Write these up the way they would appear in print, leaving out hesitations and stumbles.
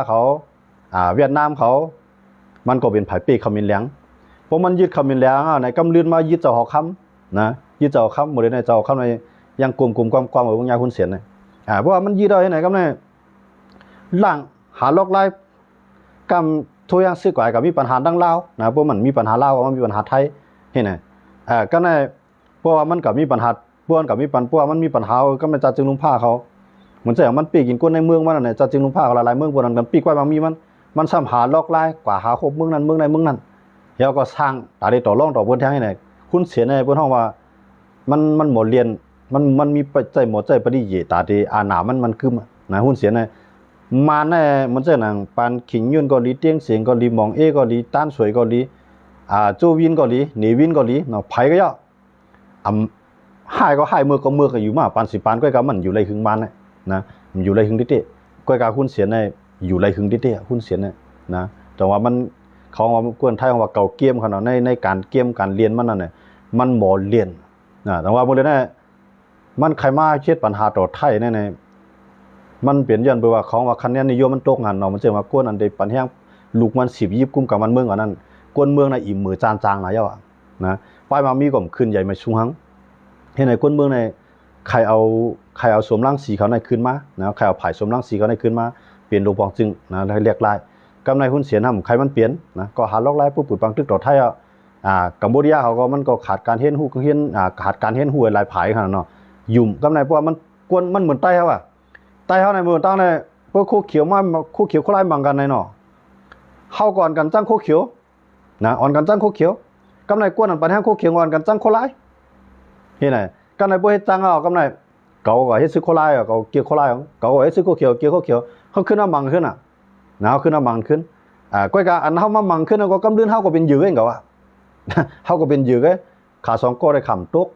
เขาเวียดนามเขามันก็เป็นไผ่ปีคำมินเหลียงเพราะมันยึดคำมินเหลียงในกำลืนมายึดเจ้าหอคำนะยึดเจ้าคำหมดเลยในเจ้าคำในยังกลุ่มความของยาคุณเสียนเลยเพราะว่ามันยึดได้ไหนก็เนี่ยหลังหาลอกไล่กำทุกอย่างซื้อกว่ากับมีปัญหาดังเล่านะเพราะมันมีปัญหาเล่ากับมันมีปัญหาไทยเห็นไหมก็ในเพราะว่ามันกับมีปัญหาป้วนกับมีปัญพวกมันมีปัญหาก็มันจะจึงลุงผ้าเขาเหมือนจะอย่างมันปีกินก้นในเมืองมันเนี่ยจะจึงลุงผ้าเขาหลายเมืองพวกนั้นกันปีกว่าบางมีมันซ้ำหาลอกไล่กว่าหาครบเมืองนั้นเมืองใดเมืองนั้นแล้วก็สร้างตาได้ต่อรองต่อบนทางให้ไหนคุณเสียในบนห้องว่ามันหมดเรียนมันมีใจหมดใจปฏิเยตาดีอาหนามันคือนะหุ้นเสียในมาแน่มันจะหนังปานขิงยืนก็ดีเตียงเสียงก็ดีมองก็ดีต้านสวยก็ดีจูวินก็ดีหนีวินก็ดีเนาะไผ่ก็ย่อหายก็หายมือก็อยู่มาปานสิปานก้อยกามันอยู่ไรหึงมันนะอยู่ไรหึงดิเต้ก้อยกาหุ้นเสียในอยู่ไรหึงดิเต้หุ้นเสียในนะแต่ว่ามันเขาว่ากวนไทยว่าเก่าเกียมขนาดในการเกียมการเรียนมันนั่นเนี่ยมันหมอเรียนนะแต่ว่าบนเลยนะมันใครมาเช็ดปัญหาต่อไทยในมันเปลี่ยนยันไปว่าของว่าคะแนนนิยมมันตกงานเนาะมันจะมากวนอันใดปัญหาลูกมัน10 20 กุมกับมันเมืองอันนั้นกวนเมืองในอิ่มมือจางๆนะเจ้านะป้ายมามีก็ขึ้นใหญ่มาชุงหังเห็นไหนกวนเมืองในใครเอาสวมร่างสีเขาในขึ้นมานะใครเอาผายสวมร่างสีเขาในขึ้นมาเปลี่ยนรูปปองจึงนะให้เรียกลายกำไรหุ้นเสียนำใครมันเปลี่ยนนะก็หาล็อกไล่ปุ๊บปุดปังตึกต่อไทยกัมพูชาเขาก็มันก็ขาดการเห็นหูเห็นขาดการเห็นหูหลายผายขนาดเนาะยุ่มกำไรเพราะว่ามันกวนมันเหมือนไต้เขาไต้เขาในเมืองตั้งในพวกคู่เขียวมาคู่เขียวคู่ไล่บังกันในเนาะเข้าก่อนกันจ้างคู่เขียวนะอ่อนกันจ้างคู่เขียวกำไรกวนอันปัญหาคู่เขียวอ่อนกันจ้างคู่ไล่เห็นไหมกำไรพวกเฮ็ดจ้างเอากำไรเก่าก็เฮ็ดซื้อคู่ไล่เก่าเกี่ยวคู่ไล่เก่าก็เฮ็ดซื้อคู่เขียวเกี่ยวคู่เขียวเขาขึ้นน้ำมังขึ้นหนาวขึ้นน้ำมังขึ้นก้อยกาอันเขามามังขึ้นก็กำลืนเขาก็เป็นยื้อเองเขาเขาก็เป็นยื้อไงขาสองก็ได้ขำตก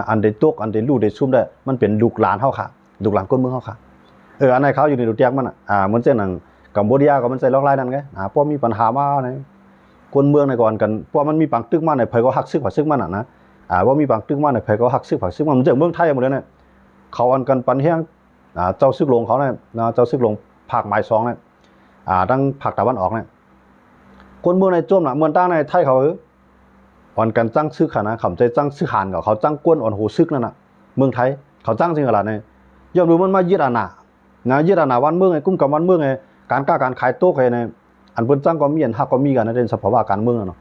อันได้ตกอันได้ลู่ได้ซุ่มได้มันเป็นลูกหลานเขาค่ะลูกหลานก้นเมืองเขาค่ะอันไหนเขาอยู่ในดูเตียงมันเหมือนเจ้าหนังกัมพูชาก็มันใจล็อกไล่นั่นไงเพราะมีปัญหามาในคนเมืองในก่อนกันเพราะมันมีปังตึกมาในเผยก็หักซึกผักซึกมันนะว่ามีปังตึกมาในเผยก็หักซึกผักซึกมันเจ้าเมืองไทยหมดเลยเนี่ยเขาอันกันปันแห้งเจ้าซึกลงเขาเนี่ยเจ้าซึกลงภาคหมายสองเนี่ยตั้งภาคตะวันออกเนี่ยคนเมืองในโจมเมืองตั้งในไทยเขาอ่อนกันจ้างซึกขนาดขำใจจ้างซึกหานกับเขาจ้างก้นอ่อนหูซึกนั่นเมืองไทยเขาจ้างจริงขนาดเนี่ยยอมดูมันมายึดอาณายึดอาณาวันเมืองไงกุ้มกับวันเมืองไงการกล้าการขายโต๊ะไงในอันเปิ้นจ้างก็มีอันหักก็มีกันในเรื่องสภาวะการเมืองเนาะ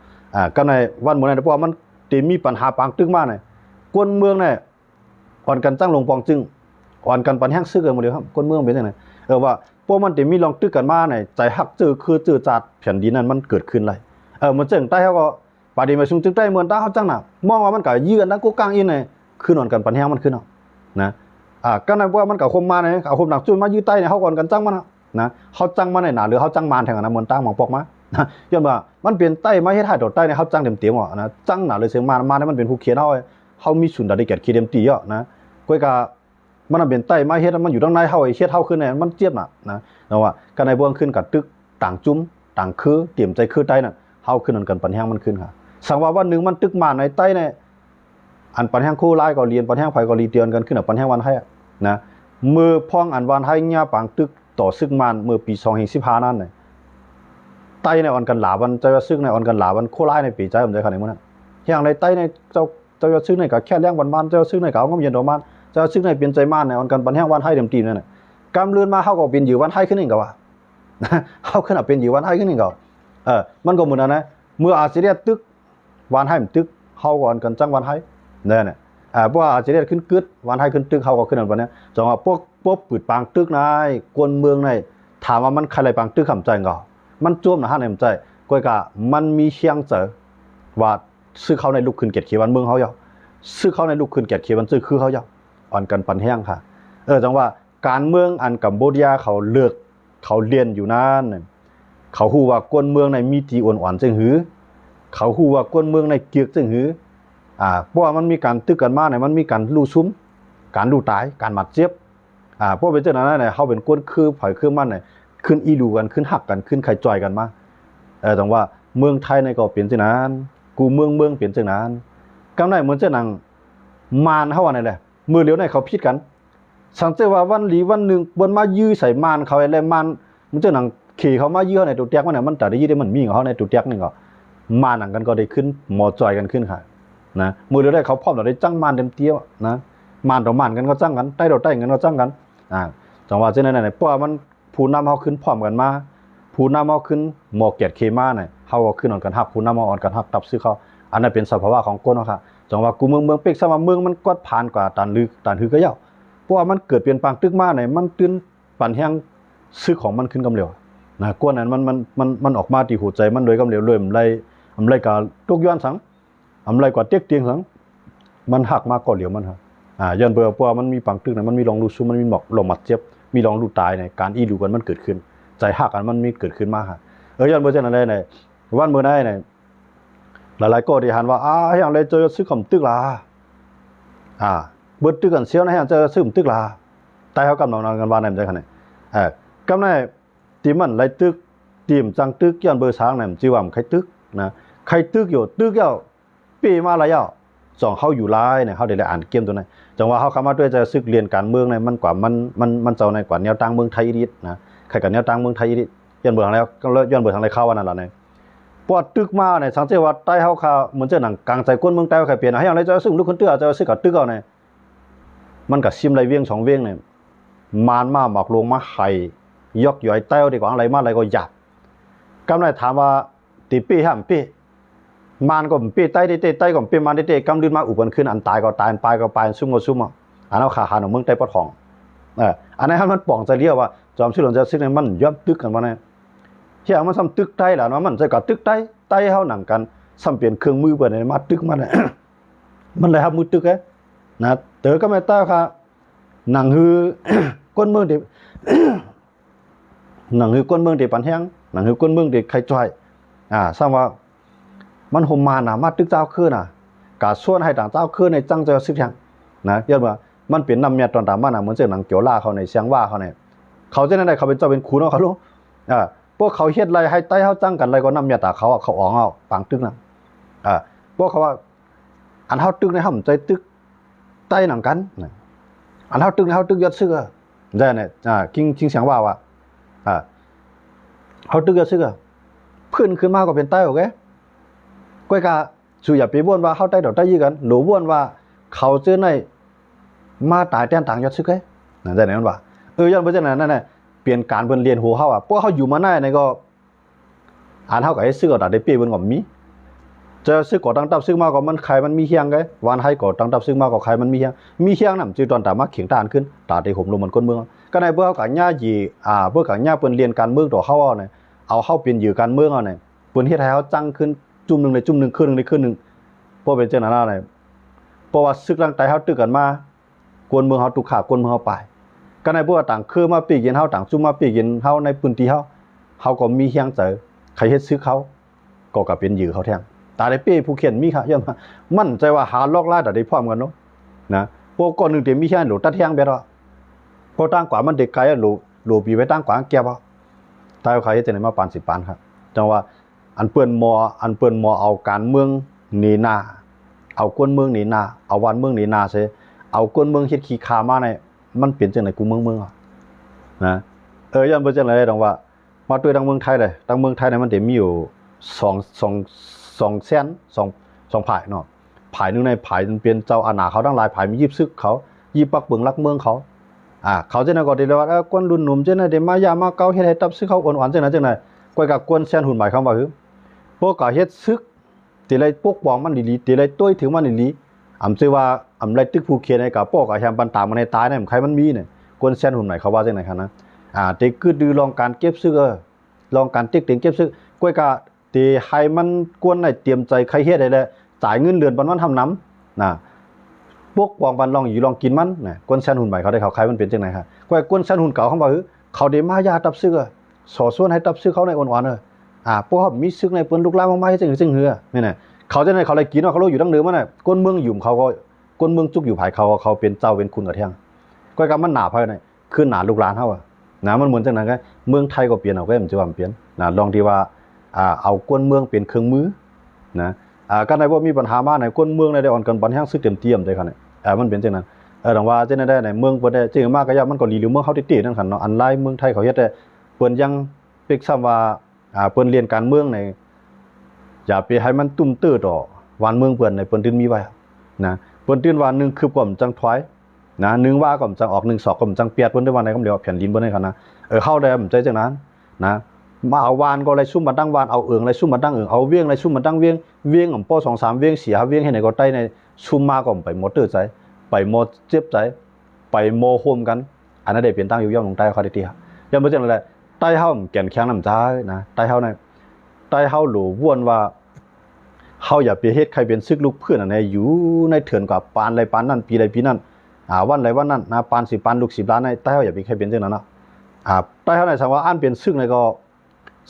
ก็ในวันเมืองในเพราะว่ามันตีมีปัญหาปังตึกมากเลยกวนเมืองเนี่ยอ่อนกันจ้างลงปองจึงอ่อนกันปันแห้งซึกกันหมดเลยครับกวนเมืองเป็นยังไงว่าพวกมันตีมีลองตึกกันมาเนี่ยใจหักจื้อจัดแผ่นดินนั้นมันเกิดขึ้นเลยมันเจ๋งใต้เขาก็ปาดีมาชุงตึกใต้เมืองต้าเขาจ้างน่ะมองว่ามันก็ยืนนะกูกลางอินเนี่ยขึ้นอ่อนกันปันแห้งมันขึ้นเนาะนะก็ในว่ามันกับคมมาเนี่ยเอาคมหนักจุ้ยมายืดใต้เนี่ยเขาก่อนกันจังมันนะเขาจังมาในหนาหรือเขาจังมานแทงนะเหมือนตั้งมองปอกมาย้อนว่ามันเป็นใต้มาให้ถ่ายโดดใต้เนี่ยเขาจังเต็มเตี้ยอ่ะนะจังหนาเลยเสียงมาเนี่ยมันเป็นผู้เขียนเขามีศูนย์ดาริเกตคีเต็มตีอ่ะนะก้อยกามันเป็นใต้มาเฮ็ดมันอยู่ตรงในเขาไอ้เฮ็ดเขาขึ้นเนี่ยมันเจี๊ยบนะแต่ว่าก็ในบวงขึ้นกับตึกต่างจุ้มต่างคือเตรียมใจคือใต้น่ะเขาขึ้นกันปันแห้งมันขึ้นค่ะสังว่าวันหนึ่งมันตึกมาในใต้เนี่ยอันปันแห้งคู่ไล่ก็เรียนปันแห้งไฟก็รีเตียนกันขึ้นปันแห้งวันให้นะมือพองอันวันให้เงี้ยปังตึกต่อซึกมันเมื่อปี2015นั่นเลยไต้ในอ่อนกันหลาวันเจ้าซึกในอ่อนกันหลาวันโคไล่ในปีใจผมใจขนาดนี้มั้งอย่างในไต้ในเจ้าซึกในกับแค่เลี้ยงวันบ้านเจ้าซึกในกับก็เย็นดอกมันเจ้าซึกในเปลี่ยนใจมันในอ่อนกันปันแห้งวันให้เต็มตีนั่นแหละกำเลื่อนมาเขาก็เป็นอยู่วันให้ขึ้นเองก็ว่าเขาขึ้นเป็นอยู่วันให้ขึ้นเองก็มันก็เหมือนนั้นนะเมื่ออาเซียตึกวันให้ตึกเขาก่อนกันจังวันให้เนี่ยเพราะว่าอาจจะได้ขึ้นกึศวันให้ขึ้นตึกเขาก็ขึ้นอันวันนี้จังว่าพวกปืดปางตึกนายกวนเมืองในถามว่ามันใครอะไรปางตึกขำใจก็มันจ้วมนะฮะในใจก้อยกะมันมีเชียงเจอว่าซื้อเขาในลูกขึ้นเกียรติเขียวันเมืองเขาเยาซื้อเขาในลูกขึ้นเกียรติเขียวันซื้อคือเขาเยาอ่อนกันปันแห้งค่ะจังว่าการเมืองอันกัมพูชาเขาเลือกเขาเรียนอยู่นั่นเขาฮู้ว่ากวนเมืองในมีตีอ่อนๆจึงหือเขาฮู้ว่ากวนเมืองในเกียกจึงหือเพราะว่ามันมีการตึกกันมาเนี่ยมันมีการลู่ซุ้มการลู่ตายการหมัดเจี๊ยบเพราะเป็นเจ้านั้นเนี่ยเขาเป็นก้นคือผ่อยคือมันเนี่ยขึ้นอีดูกันขึ้นหักกันขึ้นไข่จอยกันมาแต่ว่าเมืองไทยในก็เปลี่ยนเจ้านั้นกูเมืองเปลี่ยนเจ้านั้นกำไรเหมือนเจ้าหนังมารเขาว่าไงเลยมือเลี้ยวในเขาพิดกันสังเกตว่าวันหลีวันหนึ่งบนมายื้อใส่มารเขาอะไรมารมันเจ้าหนัง ขี่เขามาเยื่อในตุเตียกมันเนี่ยมันแต่ได้ยี่ได้มันมีของเขาในตุเตียกนี่ก็มาหนังกันก็ได้ขึ้นหมอจอยกันขึ้นค่ะนะมือเดียวได้เขาพร้อมเราได้จังมานเต็มเตี้ยวนะมานต่อมานกันก็จังกันใต้ต่อใต้กันก็จังกันจังหวะเช่นนั้นเนี่ยเพราะมันผู้นำเขาขึ้นพร้อมกันมาผู้นำเขาขึ้นหมอเกียรติเคมาเนี่ยเขาก็ขึ้นอ่อนกันหักผู้นำเขาอ่อนกันหักตับซื้อเขาอันนั้นเป็นสภาวะของก้นเขาค่ะจังหวะกูเมืองเป็กสมาเมืองมันกดผ่านกว่าตันลึกตันหือก็ยาวเพราะว่ามันเกิดเปลี่ยนแปลงตึกมาเนี่ยมันตื่นปั่นแห้งซื้อของมันขึ้นกำเร็วนะก้นนั้นมันออกมาที่หัวใจมันโดยกำเร็วเลยอำไรกับทุกย้อนสังอำไรกว่าเตียกเตียงสังมันหักมาก่อนเหลียวมันฮะย้อนเบื่อเพราะมันมีปังตึกนะมันมีรองรูซุมันมีหมอกลมหมัดเจ็บมีรองรูตายในการอีดูกันมันเกิดขึ้นใจหักกันมันมีเกิดขึ้นมาฮะย้อนเบื่อเช่นนั้นเลยในวันเมื่อได้ในหลายๆก็ได้หันว่าอย่างไรเจอซื้อขมตึกล่ะเบิดตึกกันเสียวนะฮะเจอซื้อขมตึกล่ะตายเขากำลังนอนกันบ้านไหนมันจะขนาดกำลังตีมันไรตึกตีมจังตึกย้อนเบอร์ช้างเนี่ยจีวามใครตึกนะใครตึกอยู่ตึกเย้าปีมาอะไรเย้าสองเขาอยู่ร้ายเนี่ยเขาเดี๋ยวอ่านเกมตัวไหนจังว่าเขาเข้ามาด้วยจะซึกเรียนการเมืองเนี่ยมันกว่ามันเจ้าในกว่าแนวตั้งเมืองไทยดินะใครกับแนวตั้งเมืองไทยดิย้อนเบอร์ทางแล้วย้อนเบอร์ทางไรเข้าวันนั้นแหละเนี่ยพอตึกมาเนี่ยสังเกตว่าใต้เขาเขาเหมือนจะหนังกลางใจก้นเมืองใต้เขาใครเปลี่ยนให้อย่างไรจะซึกลูกคนเตื้อจะซึกกับตึกเอาเนี่ยมันกับซิมไรเวียงสองเวียงเนี่ยมานมาหมอกลงมาไข่ยกย่อยเต้าดีกว่าอะไรมาอะไรก็หยาบกำลังถามว่าตีปีห้ามปีมันก็ปีใต้ได้ใต้ก็ปีมันได้กำลืนมาอุบัติขึ้นอันตายก็ตายอันไปก็ไปซุ่มก็ซุ่มอันเอาขาหันของเมืองใต้ปะทองอันนั้นมันป่องจะเรียกว่าจอมชื่อหลวงจะซึกในมันย่อมตึกกันมาเนี่ยเที่ยมันซ้ำตึกใต้แหละเนาะมันจะกับตึกใต้เขาหนังกันซ้ำเปลี่ยนเครื่องมือเปิดในมาตึกมันมันเลยครับมือตึกนะเต๋อก็ไม่ต้าค่ะหนังฮือก้นเมืองดิหนังฮือก้นเมืองดิปันแห้งหนังฮือก้นเมืองดิใครจ่อยสร้างว่ามันห่มมานะมาตึกเจ้าขึ้นกาส่วนให้ต่างเจ้าขึ้นในจังเจอซึกยังนะย้อนว่ามันเปลี่ยนนำเมียตอนตามมาเหมือนเจอหนังเกี่ยวล่าเขาในเสียงว่าเขาเนี่ยเขาจะนั่นได้เขาเป็นเจ้าเป็นคูเนาะเขารู้พวกเขาเฮ็ดไรให้ใต้เขาจังกันไรก็นำเมียตาเขาเขาอ๋องเอาปังตึกนะพวกเขาว่าอันเขาตึกในห้องใจตึกใต้หนังกันอันเขาตึกในเขาตึกยอดซึกได้เนี่ยกิ้งเสียงว่าเขาตึกยอดซึกเพื่อนขึ้นมาก็เป็นใต้โอเคก้อยกาสู่อย่าไปบ้วนว่าเขาใต้ดอกใต้ยี่กันหรือบ้วนว่าเขาเจอในมาตายแต้นต่างยอดซึกนั่นได้ไหนมันว่าย้อนไปจากนั้นนั่นแหละเปลี่ยนการเพิ่นเรียนหัวเขาพวกเขาอยู่มาได้ในก็อ่านเท่ากับไอ้ซึกก็ได้เปลี่ยนเพิ่นก็มีเจอซึกก็ตั้งตับซึกมาก็มันใครมันมีเฮียงไงวันให้ก็ตั้งตับซึกมาก็ใครมันมีเฮียงนำจือตอนตามาเขียงตานขึ้นตาได้ห่มลงมันก้นเมืองก็ในเพื่อเขากับญาหยีเพื่อกับญาเพิ่นเรียนการเมืองต่อเขาเนี่ยเอาเข้าเป็นอยู่การเมืองเนี่ยเพิ่นเฮ็ดให้เขาจังขึ้นจุ่มนึงในจุ่มนึงขึ้นนึงในขึ้นนึงเพราะเป็นจังนั้นอะไรเพราะว่าซึกร่างกายเขาตึกกันมากวนเมืองเขาตุกขากวนเมืองเขาไปก็ในพวกต่างคือมาปีกินเฮาต่างจุ่มมาปีกินเฮาในพื้นที่เฮาก็มีเฮียงเจอใครเฮ็ดซึกเขาก็เป็นอยู่เขาแท้งตาได้เป้ผู้เขียนมีค่ะย้อนมั่นใจว่าหาลอกล่าได้พร้อมกันเนาะนะพวกก่อนนึงเต็มมีแค่หลูตัดแท้งแบบว่าพอตั้งกว่ามันเด็กไกลหลูปีไว้ตั้งกว่าแก่บ่ตายใครเฮ็ดจังได๋มาปาน10ปานครับจังว่าอันเปิ้นมอเอาการเมืองหนีหน้าเอากวนเมืองหนีหน้าเอาวันเมืองหนีหน้าเสเอากวนเมืองเฮ็ดขี้ขามาในมันเปลี่ยนจังได๋กูเมืองนะย้อนบ่จังได๋ดอกว่ามาด้วยทางเมืองไทยเลยทางเมืองไทยเนี่ยมันได้มีอยู่2แสน2ผายเนาะผายนึงในผายมันเป็นเจ้าอาณาเขาทั้งหลายผายมียิบซึกเขายิบปักเบิ่งรักเมืองเขาเขาจังได๋ก็ได้ว่ากวนรุ่นหนุ่มจังได๋ได้มายามาเก่าเฮ็ดให้ตับซึกเขาอ่อนๆจังได๋ก้อยกับกวนแซนหุ่นหมายความว่าคือพวกก็เฮ็ดซึกติไรปกป้องมันดีๆติไรต้วยถึงมันดีๆอำซื่อว่าอำไรตึกผู้เขียนให้กับพวกก็แฮมปันตามมันให้ตายเนี่ยใครมันมีเนี่ยกวนแซนหุ่นหมายเขาว่าจังได๋ครับนะติคือดื้อลองการเก็บซึกลองการติ๊กเก็บซึกก้อยก็ติให้มันกวนให้เตรียมใจใครเฮ็ดได้แล้วจ่ายเงินเดือนปันวันทำน้ำพวกปองปันลองอยู่ลองกินมันกวนแซนหุ่นหมายเขาได้เขาใครมันเป็นจังได๋ครับก้อยกวนแซนหุ่นเก่าเขาว่าเขาได้มายาตับซึกสอส่วนให้ตับซึกเขาในอ่อนๆพวกเขามีซึกในเปิ้นลูกหลานมากๆจังเหือนี่น่ะเขาจะให้เขาเลยกินว่าเขารู้อยู่ดั้งเดิมมันน่ะก้นเมืองยุ่มเขาก็ก้นเมืองจุกอยู่ภายเขาเป็นเจ้าเป็นคุณกับเที่ยงก้อยกับมันหนาภายในคือหนาลูกหลานเฮามันเหมือนจังนั้นก็เมืองไทยก็เปลี่ยนเอาก็มันจะว่าเปลี่ยนลองที่ว่าเอาก้นเมืองเป็นเครื่องมือก็ในบ่มีปัญหามาในก้นเมืองในได้อ่อนกันปันแห้งซึกเต็มเตรียมได้คั่นมันเป็นจังนั้นดังว่าจังได้ในเมืองบ่ได้จริงมากก็ย่ามันก็ลีหรือเมืองเฮาติๆนั่นคั่นเนาะอันหลายเมืองไทยเขาเฮ็ดแต่เปิ้นยังเป กซ้ำว่าเปิ้นเรียนการเมืองในอย่าไปให้มันตุ้มตื้อต่อวันเมืองเปิ้นในเปิ้นตื่นมีไว้นะเปิ้นตื่นว่า1คือก่อมจังถอยนะ1ว่าก่อมจังออก1 2ก่อมจังเปียดเปิ้นได้ว่าไหนก็เรียกว่าแผ่นดินเปิ้นได้คั่นนะเฮาได้มันใจจังนั้นนะมาเอาวานก็เลยซุ่มมาตั้งวานเอาเอิงเลยซุ่มมาตั้งเอิงเอาเวียงเลยซุ่มมาตั้งเวียงเวียงของป้อ2 3เวียง4 5เวียงให้ไหนก็ใต้ในซุ่มมาก็ไปหมดตื้อใจไปหมดเจ็บใจไปโมโฮมกันอันนั้นได้เป็นตั้งอยู่ย่อมลงใต้เขาได้ติครับยังบ่จังได๋ใต้เฮาแก่นแข็งน้ำใจนะใต้เฮาในใต้เฮาหลู่ว่วนว่าเฮาอย่าไปเฮ็ดใครเป็นซึกลูกเพื่อนอันไหนอยู่ในเถื่อนกับปานไรปานนั้นปีไรปีนั้นวันไรวันนั้นนะปาน10ปานลูก10ล้านในใต้เฮาอย่าไปใครเป็นจังนั้นเนาะใต้เฮาในสังว่าอันเป็นซึกในก็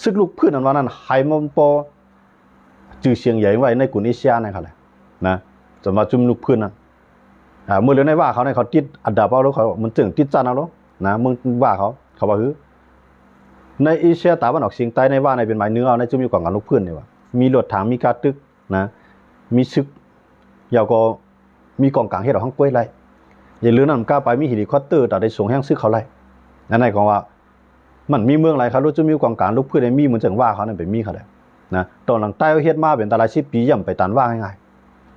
ซึกลูกเพื่อนอันว่านั้นไห้มปอจื่อเสียงใหญ่ไว้ในกลุ่มเอเชียนะครับนะจะมาจุ่มลูกเพื่อนนั้นเมื่อเรื่องในว่าเขาในเขาติดอันดับเอาแล้วเขามันจึงติดจันเอาแล้วนะมึงว่าเขาว่าคือในเอเชียตะวันออกเฉียงใต้ในว่าในเป็นหมายเนื้อเอาในจุ่มอยู่กว่างกันลูกเพื่อนนี่ว่ามีรถถังมีการตึกนะมีซึกยาวก็มีกองกลางเฮ็ดเอาห้องกล้วยไรอย่าลืมนำกล้าไปมีเฮลิคอปเตอร์แต่ได้ส่งแห้งซึกเขาไรนั่นในของว่ามันมีเมืองไรครับรู้จุ่มอยู่กองกลางลูกเพื่อนในมีเหมือนจังว่าเขานั่นเป็นมีเขาเลยนะตอนหลังใต้เฮ็ดมาเป็นตลาด10 ปีย่ำไปตันว่าง่าย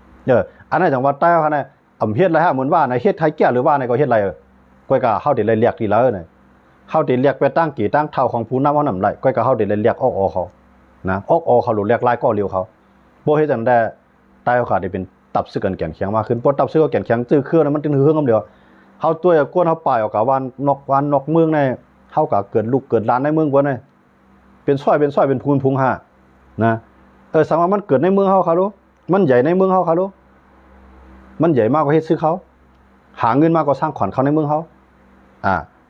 ๆอันนั้นจังว่าใต้เขาเนี่ยเฮ็ดไรฮะเหมือนว่าในเฮ็ดไทยแก่หรือว่าในก็เฮ็ดไรก้อยกะเฮาได้เรียกทีแล้วเนี่ยเฮาได้เรียกไปตั้งกี่ตั้งเท่าของผู้นำเฮานำไรก้อยกะเฮาได้เรียกออกเขานะออกเขาหลุดเรียกลายก็เร็วเขาบ่เฮ็ดจังได้ใต้เขาขาดได้เป็นตับซึกกันแก่นแข็งมากขึ้นบ่ตับซึกก็แก่นแข็งจื้อเครื่องนั้นมันตึงเฮืองกันเดียวเฮาตัวกวนเฮาปลายออกกะวันนอกเมืองในเฮากะเกิดลูกเกิดหลานในเมืองบ่ได้เป็นซ้อยเป็นพูนพุงห่านะสังว่ามันเกิดในเมืองเฮาครับรู้มันใหญ่ในเมืองเฮาครับรู้มันใหญ่มากกว่าเฮ็ดซึกเขาหาเงินมากกว่าสร้างขวัญเขาในเมืองเขา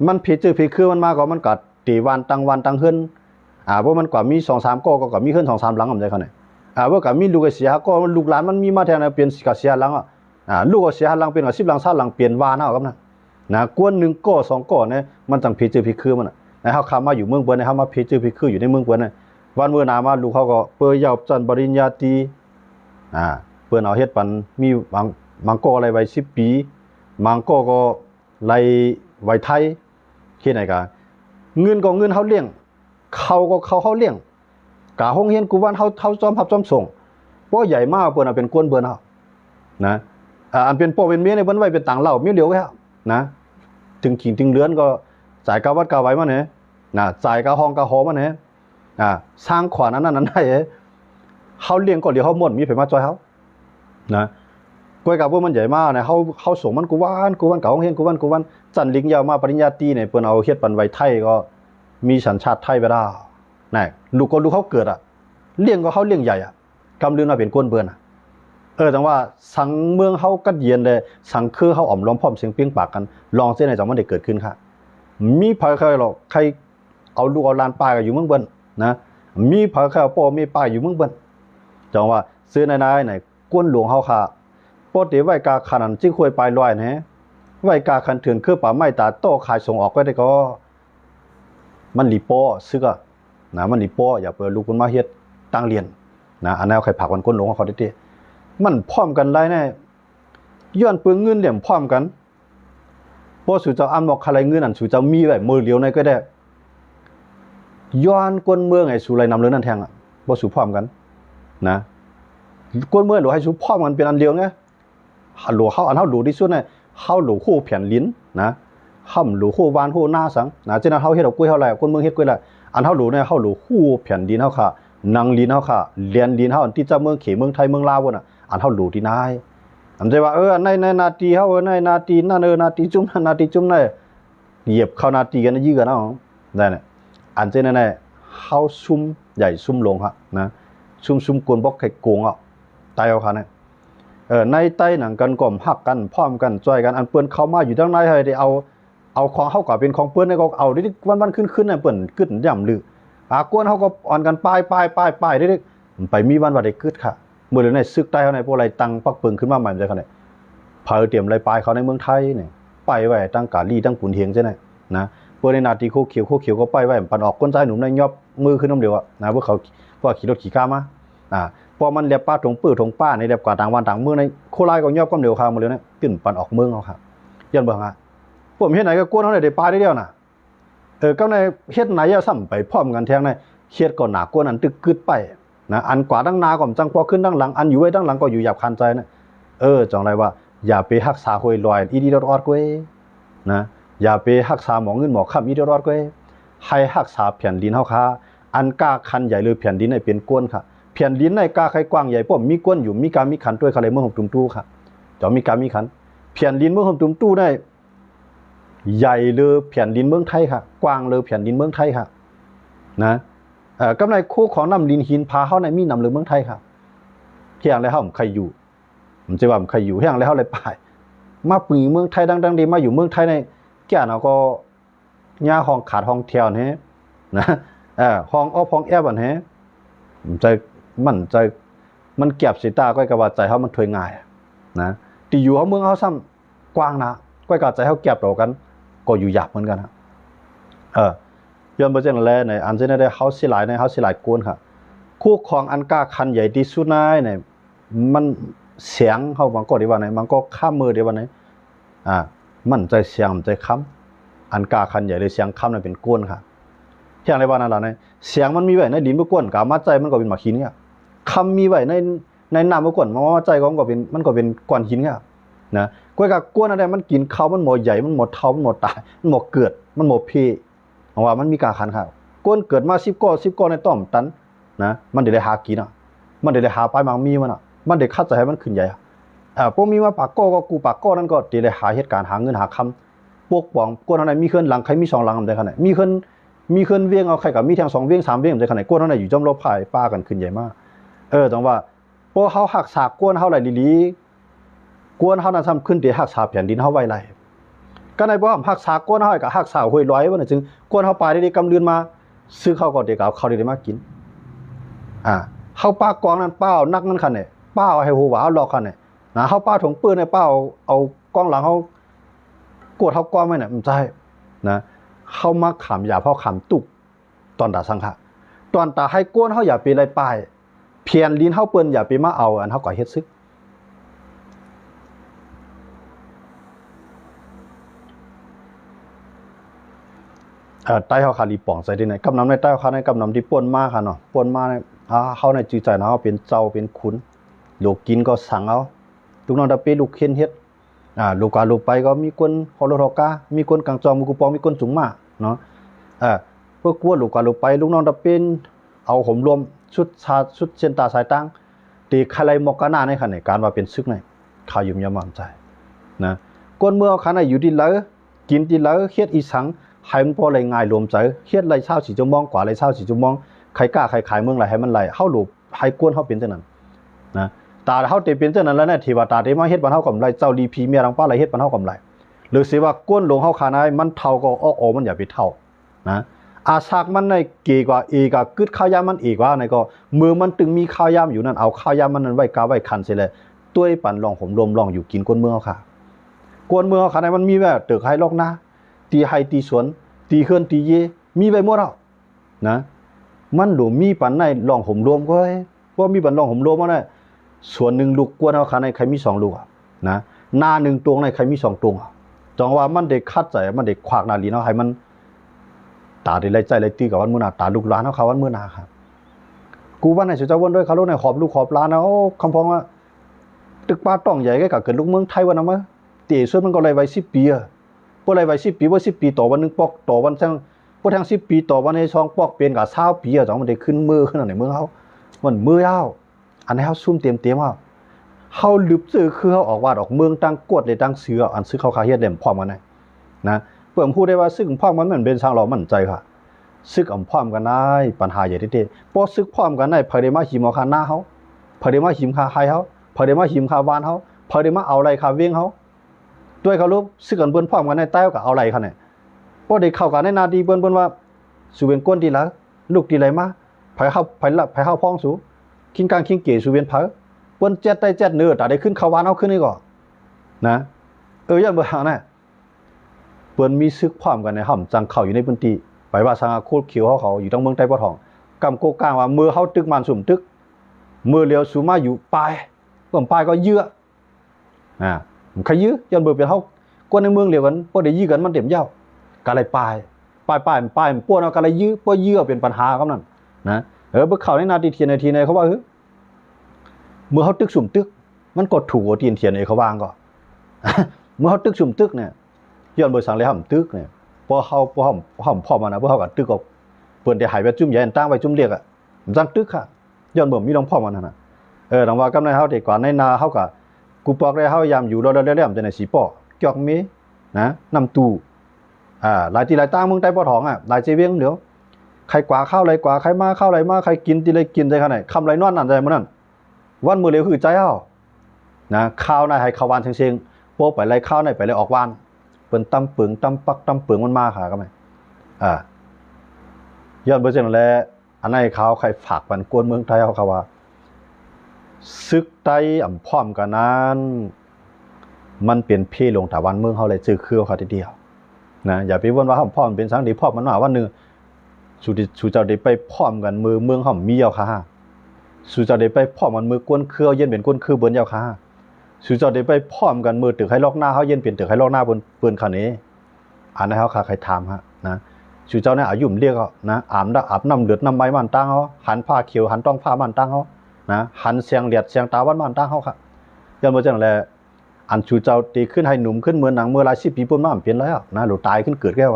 มันผิดจื้อผิดคือมันมากกว่ามันก็ตีวันตังเฮือนบ่มันกว่ามี2-3ก็มีเฮือน2-3หลังอำใจเขาเนี่ยบ่ก็มีลูกก็เสียก็ลูกหลานมันมีมาแทนเปลี่ยนก็เสียหลังลูกก็เสียหลังเป็นก็10หลัง20หลังเปลี่ยนวานเอาครับนะกวน1ก็2ก็เนี่ยมันจังผิดจื้อผิดคือมันนะเฮาเข้ามาอยู่เมืองเปิ้นเฮามาผิดจื้อผิดคืออยู่ในเมืองเปิ้นวันมื้อหน้ามาลูกเขาก็เปิ้ยาวจันปริญญาตรีเปิ้นเอาเฮ็ดปันมีบางก็อะไรไว้10 ปีบางก็ไล่ไว้ไทยเฮ็ดไหนกะเงินก็เงินเฮาเลี้ยงเขาก็เขาเฮาเลี้ยงกะโรงเรียนกูวันเฮาซ้อมรับซ้อมส่งบ่ใหญ่มากเปิ้นเป็นกวนเปิ้นเฮานะอันเป็นพ่อเป็นเมียในเปิ้นไว้เป็นต่างเหล้าเมียเดียวไว้นะถึงขิงถึงเรือนก็จ่ายกะวัดกะไว้มาเนี่ยนะจ่ายกะห้องกะหอมาเนี่ยสร้างขวัญอันนั้นได้เฮาเลี้ยงก็เดี๋ยวเฮาหมดมีไผมาจอยเฮานะก้อยกับว่ามันใหญ่มากนะเขาส่งมันกูวันกับห้องเฮียนกูวันจันลิงยาวมาปริญญาตรีเนี่ยเปิ้นเอาเฮ็ดปันไว้ไทยก็มีสัญชาติไทยไปได้น่ะลูกเขาเกิดเลี้ยงก็เขาเลี้ยงใหญ่กำลืนมาเป็นก้นเบิ่นจังว่าสังเมืองเฮากัดเย็นเลยสังคือเฮาอ่อมล้อมพร้อมเสียงเปียงปากกันลองเส้นไหนจังมันได้เกิดขึ้นค่ะมีไผใครหรอกใครเอาลูกเอาหลานป้าก็อยู่เมืองเบิ่นนะมีไผใครเอาพ่อมีป้าอยู่เมืองเบิ่นจังว่าซื้อนายไหนก้นหลวงเฮาค่ะปกติไว้กาขันจิคุยปลายลอยนะไว้กาขันเถื่อนคือป่าไม้ตาโต้ขายส่งออกไว้ได้ก็มันหลีโป้ซึกนะมันหลีโป้อย่าเปิดลูกคุณมาเฮ็ดตั้งเรียนนะอันนั้นใครผักวันก้นหลวงเขาได้มันพร้อมกันได้แน่ย้อนเปลืองเงินเหลี่ยมพร้อมกันบ่สู่เจ้าอันบอกใครเงินอันสู่เจ้ามีไว้มือเดียวในก็ได้ย้อนก้นเมืองไอ้สู่ไรนำเรื่องนั้นแทงบ่สู่พร้อมกันนะก้นเมืองหลวงให้สู่พร้อมกันเป็นอันเดียวไงหลวงเฮาอันเฮาหลูที่สุดเนี่ยเฮาหลูคู่แผ่นลิ้นนะห่ำหลูคู่วานคู่หน้าสังนะฉะนั้นเฮาเฮ็ดเอากล้วยเฮาไรก้นเมืองเฮ็ดกล้วยไรอันเฮาหลูเนี่ยเฮาหลูคู่แผ่นดินเฮาค่ะนางลิ้นเฮาค่ะเลียนลิ้นเฮาอันที่เจ้าเมืองเขเมืองไทยเมืองลาวน่ะอันเฮาหลูที่นายอันใจว่าในนาทีเฮาในนาทีนั่นนาทีจุ่มนั่นนาทีจุ่มนั่นเหยียบเข้านาทีกันยื้อกันเอาได้เนี่ยอันเจนั่นน่ะเฮาซุ่มใหญ่ซุ่มลงฮะนะซุ่มกวนบ่ไข่โกงตายเอาค่ะเนี่ยในใต้หนังกันก่อมฮักกันพร้อมกันจ่อยกันอันเปิ้นเข้ามาอยู่ทางในให้ได้เอาของเฮาก็เป็นของเปิ้นได้ก็เอาได้วันขึ้นน่ะเปิ้นกึดย่ำลือกวนเฮาก็อ่อนกันป้ายได้ไปมีวันว่าได้กึดค่ะมื้อนี้ซึกใต้เฮาในพวกไรตังปักปึงขึ้นมาใหม่จังคั่นเนี่ยเผาเตรียมไรปลายเขาในเมืองไทยเนี่ยไปไว้ตั้งกาลีตั้งปุ่นเฮียงจังได๋นะเปิ้นในนาทีโคเขียวก็ไปไว้ปันออกก้นใจหนุ่มในยอบมือขึ้นน้ำเดียวนะพวกเขาว่าขี่รถขี่ข้ามาพอมันเรียบป้าถงปื้อถงป้าในเรียบกว่าต่างวันต่างเมืองในโคราชก็ยอบก้มเดียวข้ามาเลยนะขึ้นปันออกเมืองเอาครับยันเบิ่งผมเฮ็ดไหนก็กวนเฮาได้ปลาได้เดียวน่ะ ก็ในเฮ็ดไหนอะซ้ำไปพร้อมกันแทงในเฮ็ดก็หนากว่านั้นตึกกึดไปนะอันกว่าดังนาก็จังพอขึ้นดังหลังอันอยู่ไว้ดังหลังก็อยู่หยาบคันใจนะจังไรว่าอย่าไปรักษาหวยลอยอีดีรอดกวยนะอย่าไปรักษาหมอเงินหมอค่ำอีดีรอดกวยให้รักษาแผ่นดินเฮาค่ะอันกล้าคันใหญ่เลยแผ่นดินให้เป็นก้นค่ะแผ่นดินในกล้าใครกว้างใหญ่พวกมีก้นอยู่มีการมีขันด้วยอะไรเมื่อหกตุ่มตู้ค่ะจะมีการมีขันแผ่นดินเมื่อหกตุ่มตู้ได้ใหญ่เลยแผ่นดินเมืองไทยค่ะกว้างเลยแผ่นดินเมืองไทยค่ะนะกำไรคู่ของน้ำดินหินพาเฮาในมีนำเลยเมืองไทยค่ะเที่ยงแล้วเฮาใครอยู่มันจะว่าใครอยู่เที่ยงแล้วเฮาเลยไปมาปีเมืองไทยดังๆดีมาอยู่เมืองไทยในแก่เนาะก็ย่าห้องขาดห้องเที่ยวนี่นะห้องอ้อห้องแอบอันนี้ใจมันเก็บสิตาก้อยกะว่าใจเฮามันถวยง่ายนะที่อยู่เฮาเมืองเฮาซ้ำกว้างนะก้อยกะใจเฮาเก็บต่อกันก็อยู่ยากเหมือนกันย้อนบ่จังแลในอันที่ได้เฮาสิหลายในเฮาสิหลายกวนค่ะคู่ของอันกล้าคันใหญ่ที่สุดในเนี่ยมันเสียงเฮาบางก็ได้ว่าไหนมันก็ข้ามมือได้ว่าไหนมันใจเสียงใจค้ำอันกล้าคันใหญ่เลยเสียงค้ำนั่นเป็นกวนค่ะเที่ยงในบ้านนั่นล่ะในเสียงมันมีไว้ในดินบ่กวนกะมาใจมันก็เป็นหมากหินเนี่ยคำมีไว้ในน้ำบ่กวนมาใจก็มันก็เป็นก้อนหินเนี่ยนะกวยกะกวนอะไรมันกินข้าวมันหมดใหญ่มันหมดเท่ามันหมดตายมันหมดเกิดมันหมดเพเพราะว่ามันมีกาคันข้าวกวนเกิดมา10ก้อนในต้อมตันนะมันได้หากินมันได้หาปลายมังมีมันได้คัดใจให้มันขึ้นใหญ่พวกมีมาปากก็กูปากก็นั่นก็ได้หาเหตุการณ์หาเงินหาคำพวกปองกวนอะไรมีเคลื่อนหลังใครมี2หลังได้ขนาดมีเคลื่อนเวียงเอาใครกับมีแทง2เวียง3เวียงได้ขนาดกวนอะไรอยู่จอมรบภายป้ากันขึ้นใหญ่มากต้องว่าพวกเฮาหักษากวนเฮาไหลลีกวนเฮานั้นซ้ำขึ้นที่หักษาแผ่นดินเฮาไว้ไหลก็ในบ่หักษากวนเฮากับหักษาห้วยลอยว่าน่ะจึงกวนเฮาปลายได้กำเลือนมาซื้อข้าวก็ได้ก็เอาข้าวได้มากินเฮาป้ากองนั้นป้านักนั้นคั่นเนี่ยป้าให้ฮู้ว่าเอาหลอกคั่นเนี่ยนะเฮาป้าถุงปืนให้ป้าเอากองหลังเฮากดเฮากองไว้น่ะมันใช่นะเฮามาขำอย่าเฮาขำตุกตอนตาสังฆะตอนตาให้กวนเฮาอย่าไปไล่ป้ายเพียนลิ้นเฮาเปิ้นอย่าไปมาเอาอันเฮาก็เฮ็ดซึกใต้เฮาคาลีป่องใส่ที่ไหนกำนำในใต้เฮาคาในกำนำที่ป่นมาค่ะเนาะป่นมาเนี่ยเฮาในจื้อใจเนาะเป็นเจ้าเป็นขุนลูกกินก็สั่งเอาลูกน้องตะเปลูกเข็นเฮ็ดลูกกาลูกไปก็มีคนฮอลโลกามีคนกังจอมกูปองมีคนจุงมาเนาะเพื่อกลัวลูกกาลูกไปลูกน้องตะเป็นเอาห่มรวมชุดเส้นตาสายตั้งตีใครไลมอกกาหน้าในคันในการว่าเป็นซึกในข่าวยุ่มยามามใจนะก้นเมื่อคันในอยู่ที่เหลอกินที่เหลอเฮ็ดอีสังให้มันพอไหลง่ายรวมใจเฮ็ดไหลเช้า4ชั่วโมงกว่าไหลเช้า4ชั่วโมงใครกล้าใครขายเมืองไหลให้มันไหลเฮาหลูบให้กวนเฮาเป็นจังนั้นนะตาเฮาเตเป็นจังนั้นแล้วเนี่ยที่ว่าตาได้มาเฮ็ดบ้านเฮากำไรเจ้าลีพีเมียรังป้าไหลเฮ็ดบ้านเฮากำไรหรือสิว่ากวนลงเฮาคานายมันเท่าก็ออกมันอย่าไปเท่านะอาซากมันในเกกว่ากะกึดข้าวยามมันอีกว่าในก็มือมันตึงมีข้าวยามอยู่นั่นเอาข้าวยามมันนั้นไว้กาไว้คันเสิเลยต้วยปั่นลองผมรวมลองอยู่กินกวนเมืองเฮาค่ะกวนเมืองเฮาคานายมันมีแว่ตึกให้ลอกนะตีให้ตีสวนตีเฮือนตีเยมีไว้หมดแล้วนะมันหลูมีปันในลองผมรวมก็บ่มีปันลองผมรวมว่าได้ส่วน1ลูกกวนเฮาคาในใครมี2ลูกนะหน้า1ตวงในใครมี2ตวงจังว่ามันได้คัดใจมันได้ขวากหน้าลีเนาะให้มันตาได้ไล่ใจไล่ตีกับวันมื้อหน้าตาลูกหลานเฮาเขาวันมื้อหน้าครับกูว่าไหนสิเจ้าวนด้วยเขาลูกในขอบลูกขอบหลานนะโอ้คำพ้องว่าตึกป้าต้องใหญ่ก็เกิดลูกเมืองไทยว่านะมั้ยเตะส่วนมันก็ไล่ไว้10ปีบ่ไล่ไว้10ปีบ่10ปีต่อวันนึงปอกต่อวันจังบ่ทั้ง10ปีต่อวันในช่องปอกเป็นก็20ปีจังมันได้ขึ้นมือขึ้นในเมืองเฮามันมือยาวอันนี้เฮาซุ่มเตรียมเฮาลึบซื่อคือเฮาออกวาดออกเมืองตั้งกวดได้ตั้งเสืออันซื้อเขาคาเฮ็ดเล่มพร้อมกันนะเพิ่นพูดได้ว่าซึกพร้อมกันมันเป็นทางเรามั่นใจค่ะซึกพร้อมกันได้ปัญหาใหญ่เด้บ่ซึกพร้อมกันได้ไผได้มาหิมเอาคาหน้าเฮาไผได้มาหิมคาไฮเฮาไผได้มาหิมคาบ้านเฮาไผได้มาเอาไรคาเวียงเฮาด้วยเขารู้ซึกกันเปิ้นพร้อมกันในใต้ก็เอาไรคั่นน่ะบ่ได้เข้ากันในนาดีเปิ้นว่าสุเวนก้นดีละลูกดีไรมาไผเฮาพ้องสูคิงกลางคิงเกสุเวนเผาเปิ้นเจ็ดได้เจ็ดเนื้อตาได้ขึ้นเขาวานเฮาขึ้นนี่ก็นะยันบ่หาน่ะเปิ้นมีซึกพร้อมกันในห่ำจังเข้าอยู่ในพื้นที่ไปว่าสังโคตรเขียวเขาอยู่ทางเมืองใต้บ่ทองกำโกกลางว่ามือเฮาตึกมันสุ่มตึกมือเลียวสูมาอยู่ปลายปลายก็เยื่อมันขยื้อยันเบิ่เป็นเฮาคนในเมืองเดียวกันบ่ได้ยื้อกันมันเต็มยาวก็เลยปลาย ป้ายป้วนเอากันเลยยื้อป้อยื้อเป็นปัญหาครับนั่นนะเบิ่งเข้าในนาทีเทียนนาทีในเขาว่าเมื่อเฮาตึกสุ่มตึกมันกดถูกเอาเทียนเทียนไอ้เขาวางก็ เมื่อเฮาตึกสุ่มตึกเนี่ยย้อนบ่สั่งเลยห้ำตึกเนี่ยพอเฮาพ่อมานะพอเฮาก็ตึกออกเปิ้นได้หายไปจุ่มใหญ่ตั้งไว้จุ่มเรียกอ่ะจังตึกค่ะย้อนบ่มีหลวงพ่อมันนั่นน่ะดังว่ากำในเฮาแต่ก่อนในนาเฮาก็กูปอกได้เฮายามอยู่รอๆแล้วๆจังได๋สิปอกจอกมีนะนำตู้หลายที่หลายตั้งเมืองใต้บ่ท้องอ่ะหลายเจเวียงเดี๋ยวใครกว่าข้าวไรกว่าใครมาข้าวไรมาใครกินที่ไรกินได้ขนาดไหนคำไรนอนนั่นได้มื้อนั้นวันมื้อเร็วคือใจเฮานะข้าวน่ะให้ข้าวหวานเชิงๆโปไปไรข้าวไหนไปไรออกหวานเปิ้นตำปึงตำปักตำปึงมันมาค่ะก็แม่ย้อนบ่จังแลอันนั้นเขาใครฝากปันกวนเมืองไทยเขาว่าซึกไต้พร้อมกันนั้นมันเป็นเพลงถาวันเมืองเฮาเลยจื้อคือเขาทีเดียวนะอย่าไปวนว่าเฮาพร้อมเป็นสังดีพร้อมมันว่าวันนึงสู่เจ้าได้ไปพร้อมกันมือเมืองเฮามีเอาค่ะสู่เจ้าได้ไปพร้อมกันมือกวนเครือเย็นเป็นกวนคือเบิ่นยาวค่ะสู่เจ้าได้ไปพร้อมกันมือตึกให้ลอกหน้าเฮาเย็นเป็นตึกให้ลอกหน้าเปิ้นคั่นนี้อันนั้นเฮาค่ะใครถามฮะนะสู่เจ้าเนี่ยอายุมเรียกนะอาบน้ำเลือดน้ำใบมันตั้งเฮาหันผ้าเขียวหันต้องผ้ามันตั้งเฮานะหันเสียงเลียดเสียงตาวันมันตั้งเฮาค่ะย้อนบ่จังแลอันสู่เจ้าตีขึ้นให้หนุ่มขึ้นเหมือนหนังเมื่อหลาย10ปีปุ่นมาเปลี่ยนแล้วนะหรือตายขึ้นเกิดแก้ว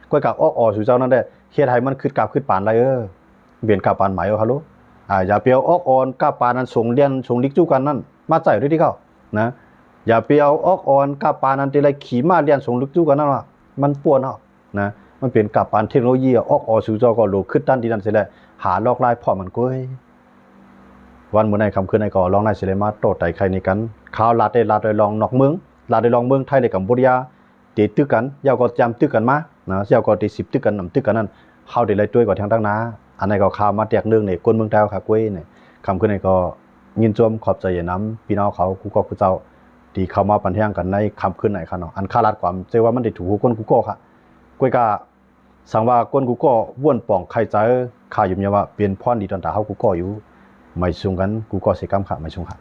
ก้อยกะอ้อสู่เจ้านั่นได้เฮ็ดให้มันขึ้นกลับขึ้นปานไรเปลี่ยนกลับปานหมายฮัลโหลอย่าเปียวออกอ่อนกลับปานนั้นส่งเรียนส่งลิกจูกันนั่นมาใจด้วยที่เขานะอย่าเปียวออกอ่อนกลับปานนั้นทีไรขี่มาเรียนส่งลิกจูกันนั่นว่ามันป่วนเฮานะมันเป็นกลับปานเทคโนโลยีออกอ่อสู่เจ้าก็โลขึ้นด้านที่นั่นสิแลหาลอกลายพร้อมมันก้อยวันมื้อในค่ำคืนในก็ลองได้สิเลยมาโตไตใครนี่กันข่าวลาดได้ลองนอกเมืองลาดได้ลองเมืองไทยได้กัมพูชาติตึกกันยาวก็จำตึกกันมานะยาวก็ติ10ตึกกันนำตึกกันนั่นเฮาได้เลยด้วยกว่าทางตั้งนาอันนี้ก็ข่าวมาแตกนึงนี่คนเมืองไทยค่ะก้อยนี่ค่ำคืนในก็ยินชมขอบใจนำพี่น้องเขากูก็กูเจ้าที่เข้ามาปันแทงกันในค่ำคืนไหนค่ะเนาะอันค่ารัดความเจว่ามันได้ถูกคนกูก็ค่ะก้อยก็สังว่าคนกูก็ว่วนป่องใครใจข่าอยู่เนี่ยว่าเปลี่ยนพรดีตอนตาเฮากูก็อยู่ไม่ซุงกันกูก็สิกรรมค่ะไม่ซุงค่ะ